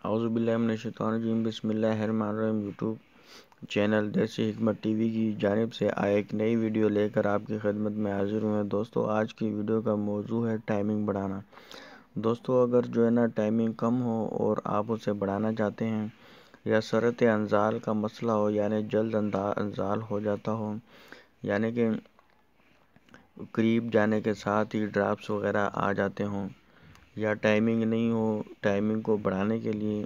اعوذ باللہ من الشیطان الرجیم، بسم اللہ الرحمن الرحیم۔ یوٹیوب چینل دیسی حکمت ٹی وی کی جانب سے ایک نئی ویڈیو لے کر آپ کی خدمت میں حاضر ہوئے ہیں۔ دوستو، آج کی ویڈیو کا موضوع ہے ٹائمنگ بڑھانا۔ دوستو، اگر ٹائمنگ کم ہو اور آپ اسے بڑھانا چاہتے ہیں، یا صورت انزال کا مسئلہ ہو، یعنی جلد انزال ہو جاتا ہو، یعنی کہ قریب جانے کے ساتھ ہی ڈراپس وغیرہ آ جاتے ہوں، یا ٹائمنگ نہیں ہو، ٹائمنگ کو بڑھانے کے لیے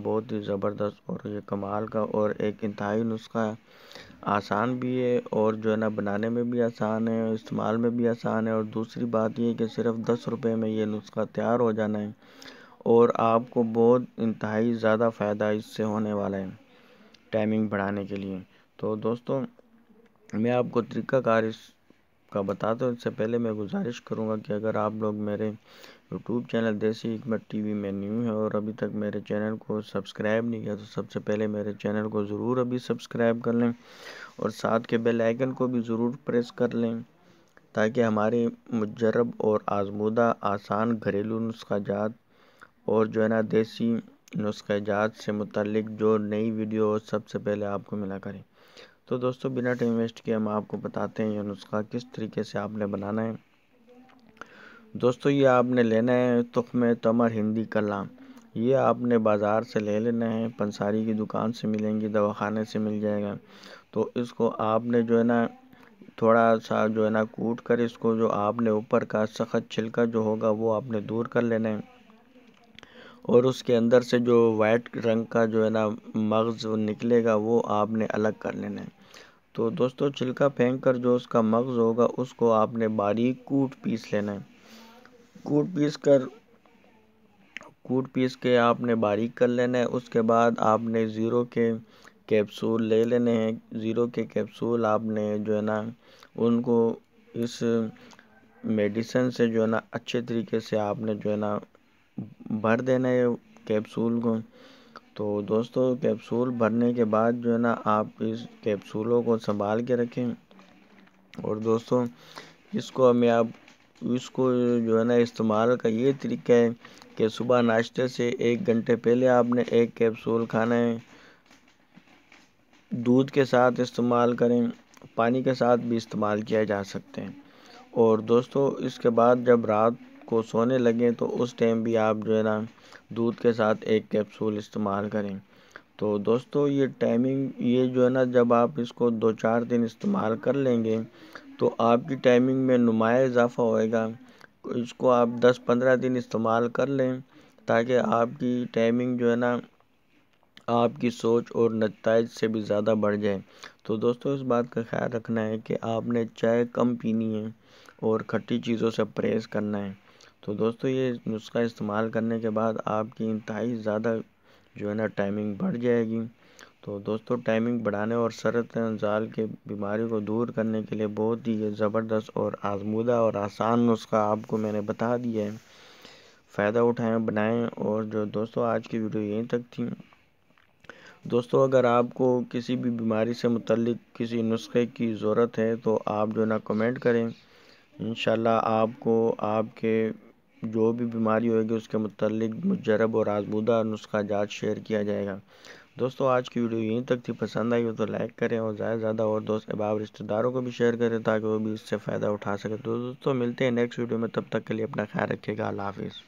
بہت ہی زبردست اور یہ کمال کا اور ایک انتہائی نسخہ آسان بھی ہے، اور بنانے میں بھی آسان ہے، استعمال میں بھی آسان ہے، اور دوسری بات یہ کہ صرف 10 روپے میں یہ نسخہ تیار ہو جانا ہے، اور آپ کو بہت انتہائی زیادہ فائدہ اس سے ہونے والا ہے ٹائمنگ بڑھانے کے لیے۔ تو دوستو، میں آپ کو طریقہ کار اس کا بتاتا ہوں۔ اس سے پہلے میں گزارش کروں گا کہ اگر آپ لوگ میرے یوٹیوب چینل دیسی حکمت ٹی وی میں نیو ہیں اور ابھی تک میرے چینل کو سبسکرائب نہیں کیا، تو سب سے پہلے میرے چینل کو ضرور ابھی سبسکرائب کر لیں، اور ساتھ کے بیل آئیکن کو بھی ضرور پریس کر لیں، تاکہ ہمارے مجرب اور آزمودہ آسان گھریلو نسخہ جات اور دیسی نسخہ جات سے متعلق جو نئی ویڈیو سب سے پہلے آپ کو ملا کریں۔ تو دوستو، بنا ٹائم ویسٹ کیے ہم آپ کو بتاتے ہیں یہ نسخہ کس طریقے سے آپ نے بنانا ہے۔ دوستو، یہ آپ نے لینا ہے تخم تمر ہندی کلام۔ یہ آپ نے بازار سے لے لینا ہے، پنساری کی دکان سے ملیں گی، دواخانے سے مل جائے گا۔ تو اس کو آپ نے تھوڑا سا کوٹ کر اس کو آپ نے اوپر کا سخت چھلکا جو ہوگا وہ آپ نے دور کر لینا ہے، اور اس کے اندر سے جو وائٹ رنگ کا مغز نکلے گا وہ آپ نے الگ کر لینا ہے۔ تو دوستو، چھلکا پھینک کر جو اس کا مغز ہوگا اس کو آپ نے باریک کوٹ پیس لینا ہے۔ کوٹ پیس کے آپ نے باریک کر لینا ہے۔ اس کے بعد آپ نے زیرو کے کیپسول لے لینے ہیں۔ زیرو کے کیپسول آپ نے ان کو اس میڈیسن سے اچھے طریقے سے آپ نے بھر دینا ہے کیپسول کو۔ تو دوستو، کیپسول بھرنے کے بعد آپ اس کیپسولوں کو سنبھال کے رکھیں، اور دوستو اس کو استعمال کا یہ طریقہ ہے کہ صبح ناشتے سے 1 گھنٹے پہلے آپ نے ایک کیپسول کھانا ہے۔ دودھ کے ساتھ استعمال کریں، پانی کے ساتھ بھی استعمال کیا جا سکتے ہیں۔ اور دوستو، اس کے بعد جب رات کو سونے لگیں تو اس ٹائم بھی آپ دودھ کے ساتھ ایک کیپسول استعمال کریں۔ تو دوستو، یہ ٹائمنگ جب آپ اس کو 2-4 دن استعمال کر لیں گے تو آپ کی ٹائمنگ میں نمایاں اضافہ ہوئے گا۔ اس کو آپ 10-15 دن استعمال کر لیں، تاکہ آپ کی ٹائمنگ آپ کی سوچ اور نتائج سے بھی زیادہ بڑھ جائے۔ تو دوستو، اس بات کا خیال رکھنا ہے کہ آپ نے چائے کم پینی ہے اور کھٹی چیزوں سے پرہیز کرنا ہے۔ تو دوستو، یہ نسخہ استعمال کرنے کے بعد آپ کی انتہائی زیادہ ٹائمنگ بڑھ جائے گی۔ تو دوستو، ٹائمنگ بڑھانے اور سرط انزال کے بیماری کو دور کرنے کے لیے بہت ہی زبردست اور آزمودہ اور آسان نسخہ آپ کو میں نے بتا دیا ہے۔ فائدہ اٹھائیں، بنائیں، اور دوستو آج کی ویڈیو یہیں تک تھی۔ دوستو، اگر آپ کو کسی بھی بیماری سے متعلق کسی نسخے کی ضرورت ہے تو آپ کمنٹ کریں۔ انشاءاللہ آپ کو آپ کے جو بھی بیماری ہوگی اس کے متعلق مجرب اور آزمودہ نسخہ جات شیئر کیا جائے گا۔ دوستو، آج کی ویڈیو یہیں تک تھی۔ پسند آئی ہو تو لائک کریں، اور زیادہ سے زیادہ اور دوست احباب رشتہ داروں کو بھی شیئر کریں، تاکہ وہ بھی اس سے فائدہ اٹھا سکیں۔ تو دوستو، ملتے ہیں نیکسٹ ویڈیو میں، تب تک کے لیے اپنا خیال رکھیے گا۔ اللہ حافظ۔